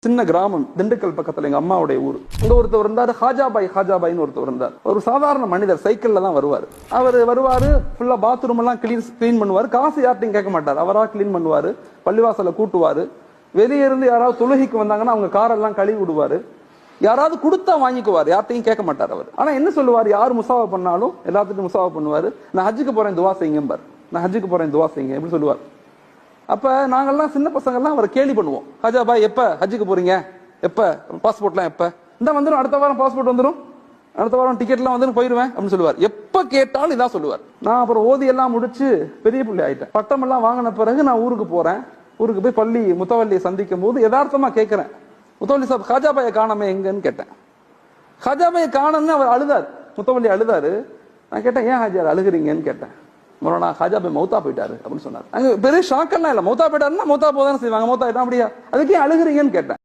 சின்ன கிராமம் திண்டுக்கல் பக்கத்துல எங்க அம்மாவுடைய ஊர். அங்க ஒருத்தர் இருந்தாரு, ஹாஜாபாய்னு ஒருத்தர் இருந்தார். ஒரு சாதாரண மனிதர், சைக்கிள்ல தான் வருவாரு. அவர் வருவாரு, ஃபுல்லா பாத்ரூம் எல்லாம் கிளீன் பண்ணுவாரு. காசு யார்ட்டையும் கேட்க மாட்டார், அவரா கிளீன் பண்ணுவாரு. பள்ளிவாசல கூட்டுவாரு. வெளியே இருந்து யாராவது தொழுகைக்கு வந்தாங்கன்னா அவங்க காரெல்லாம் கழுவி விடுவாரு. யாராவது கொடுத்தா வாங்கிக்குவார், யார்ட்டையும் கேட்க மாட்டார் அவர். ஆனா என்ன சொல்லுவார், யார் முசாவா பண்ணாலும் எல்லாத்துக்கும் முசாவா பண்ணுவாரு. நான் ஹஜ்ஜுக்கு போறேன் துவா செய்யுங்க, நான் ஹஜ்ஜுக்கு போறேன் துவா செய்யுங்க எப்படி சொல்லுவார். அப்ப நாங்கெல்லாம் சின்ன பசங்க எல்லாம் அவரை கேலி பண்ணுவோம். ஹஜா பாய் எப்ப ஹஜ்ஜுக்கு போறீங்க, எப்ப பாஸ்போர்ட்லாம் எப்ப, இந்த வந்துடும், அடுத்த வாரம் பாஸ்போர்ட் வந்துடும், அடுத்த வாரம் டிக்கெட்லாம் வந்து போயிடுவேன் அப்படின்னு சொல்லுவார். எப்ப கேட்டாலும் இதான் சொல்லுவார். நான் அப்புறம் ஓதி எல்லாம் முடிச்சு பெரிய பிள்ளை ஆயிட்டேன். பட்டம் எல்லாம் வாங்கின பிறகு நான் ஊருக்கு போறேன். ஊருக்கு போய் பள்ளி முத்தவல்லியை சந்திக்கும் போது யதார்த்தமா கேட்கிறேன், முத்தவல்லி சாப் ஹாஜாபாயை காணாம எங்கன்னு கேட்டேன். ஹாஜாபாயை காணன்னு அவர் அழுதார், முத்தவல்லி அழுதாரு. நான் கேட்டேன், ஏன் ஹாஜார் அழுகுறீங்கன்னு கேட்டேன். மொரானா ஹாஜாபாய் மௌத்தா போயிட்டாரு அப்படின்னு சொன்னார். அங்க பெரிய ஷாக்கெல்லாம் இல்ல, மௌத்தா போயிட்டாருன்னா மௌத்தா போதானே செய்வாங்க, மௌத்தா ஆயிட்டா அப்படியா, அதுக்கே அழுகுறீங்கன்னு கேட்டேன்.